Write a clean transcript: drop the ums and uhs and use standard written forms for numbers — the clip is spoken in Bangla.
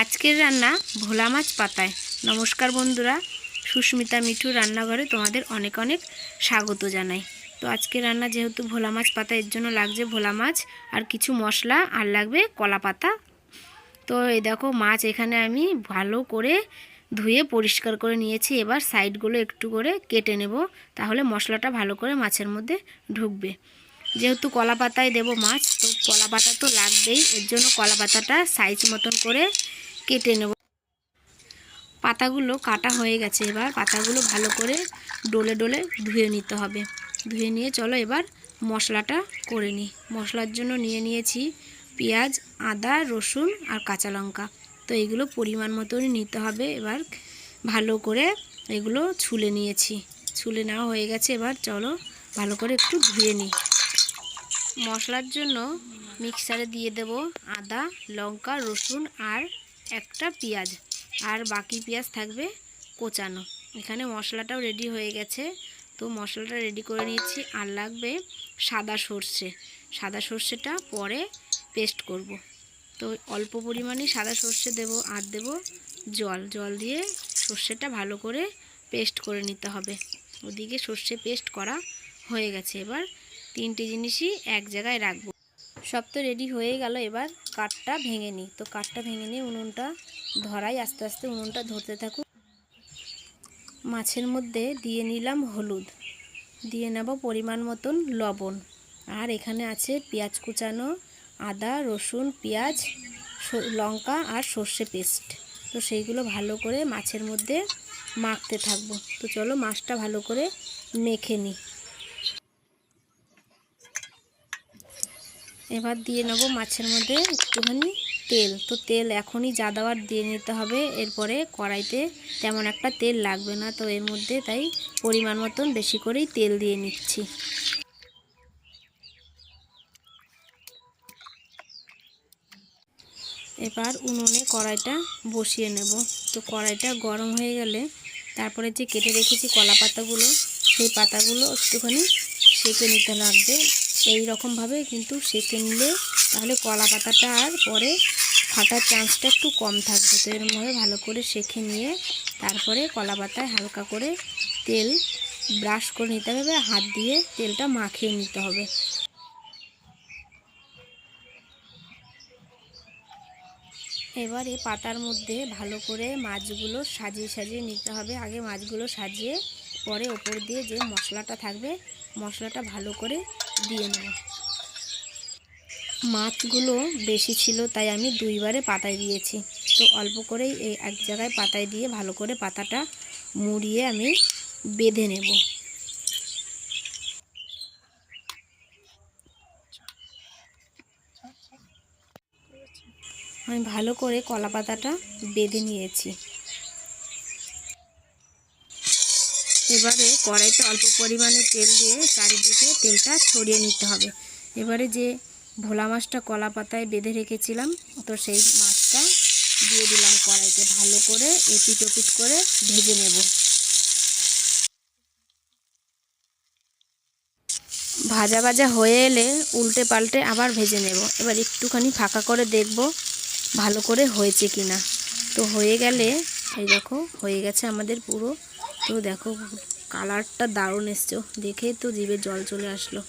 আজকের রান্না ভোলা মাছ পাতায়। নমস্কার বন্ধুরা, সুস্মিতা মিঠু রান্নাঘরে তোমাদের অনেক অনেক স্বাগত জানাই। তো আজকের রান্না যেহেতু ভোলা মাছ পাতা, এর জন্য লাগছে ভোলা মাছ আর কিছু মশলা, আর লাগবে কলা পাতা। তো এই দেখো মাছ এখানে আমি ভালো করে ধুয়ে পরিষ্কার করে নিয়েছি। এবার সাইডগুলো একটু করে কেটে নেব, তাহলে মশলাটা ভালো করে মাছের মধ্যে ঢুকবে। যেহেতু কলা পাতায় দেবো মাছ, তো কলা পাতা তো লাগবেই, এর জন্য কলা পাতাটা সাইজ মতন করে কেটে নেব। পাতাগুলো কাটা হয়ে গেছে, এবার পাতাগুলো ভালো করে ডলে ডলে ধুয়ে নিতে হবে। ধুয়ে নিয়ে চলো এবার মশলাটা করে নিই। মশলার জন্য নিয়েছি পেঁয়াজ, আদা, রসুন আর কাঁচা লঙ্কা। তো এগুলো পরিমাণ মতনই নিতে হবে। এবার ভালো করে এগুলো ছুলে নিয়েছি, ছুলে নেওয়া হয়ে গেছে। এবার চলো ভালো করে একটু ধুয়ে নিই। মশলার জন্য মিক্সারে দিয়ে দেব আদা, লঙ্কা, রসুন আর একটা পেঁয়াজ, আর বাকি পেঁয়াজ থাকবে কোচানো। এখানে মশলাটাও রেডি হয়ে গেছে। তো মশলাটা রেডি করে নিয়েছি। আর লাগবে সাদা সর্ষে। সাদা সর্ষেটা পরে পেস্ট করব। তো অল্প পরিমাণে সাদা সর্ষে দেব, আর দেব জল দিয়ে সর্ষেটা ভালো করে পেস্ট করে নিতে হবে। ওদিকে সর্ষে পেস্ট করা হয়ে গেছে। এবার তিনটে জিনিসই এক জায়গায় রাখবো। সব তো রেডি হয়ে গেল। এবার কাঠটা ভেঙে নিই। তো কাঠটা ভেঙে নিয়ে উনুনটা ধরাই, আস্তে আস্তে উনুনটা ধরতে থাকুক। মাছের মধ্যে দিয়ে নিলাম হলুদ, দিয়ে নেব পরিমাণ মতন লবণ, আর এখানে আছে পেঁয়াজ কুচানো, আদা, রসুন, পেঁয়াজ, লঙ্কা আর সর্ষে পেস্ট। তো সেইগুলো ভালো করে মাছের মধ্যে মাখতে থাকবো। তো চলো মাছটা ভালো করে মেখে নিই। এবার দিয়ে নেব মাছের মধ্যে একটুখানি তেল। তো তেল এখনই যা দেওয়ার দিয়ে নিতে হবে, এরপরে কড়াইতে তেমন একটা তেল লাগবে না। তো এর মধ্যে তাই পরিমাণ মতন বেশি করেই তেল দিয়ে নিচ্ছি। এবার উনুনে কড়াইটা বসিয়ে নেব। তো কড়াইটা গরম হয়ে গেলে তারপরে যে কেটে রেখেছি কলা পাতাগুলো, সেই পাতাগুলো একটুখানি সেঁকে নিতে লাগবে। এই রকমভাবে কিন্তু সেঁকে নিলে তাহলে কলা পাতাটা আর পরে ফাটার চান্সটা একটু কম থাকবে। তো এরমভাবে ভালো করে সেঁকে নিয়ে তারপরে কলা পাতায় হালকা করে তেল ব্রাশ করে নিতে হবে, হাত দিয়ে তেলটা মাখিয়ে নিতে হবে। এবার এই পাতার মধ্যে ভালো করে মাছগুলো সাজিয়ে সাজিয়ে নিতে হবে। আগে মাছগুলো সাজিয়ে পরে ওপর দিয়ে যে মশলাটা থাকবে, মশলাটা ভালো করে দিয়ে নেব। মাছগুলো বেশি ছিল তাই আমি দুইবারে পাতায় দিয়েছি। তো অল্প করেই এই এক জায়গায় পাতায় দিয়ে ভালো করে পাতাটা মুড়িয়ে আমি বেঁধে নেব। আমি ভালো করে কলা পাতাটা বেঁধে নিয়েছি। এবারে কড়াইতে অল্প পরিমাণে তেল দিয়ে চারিদিকে তেলটা ছড়িয়ে নিতে হবে। এবারে যে ভোলা মাছটা কলা পাতায় বেঁধে রেখেছিলাম, তো সেই মাছটা দিয়ে দিলাম কড়াইতে। ভালো করে এপিট ওপিট করে ভেজে নেব। ভাজা ভাজা হয়ে এলে উল্টে পাল্টে আবার ভেজে নেব। এবার একটুখানি ফাঁকা করে দেখব ভালো করে হয়েছে কিনা। তো হয়ে গেলে এই দেখো হয়ে গেছে আমাদের পুরো। তো দেখো কালারটা দারুণ এসছে, দেখে তো জিভে জল চলে আসলো।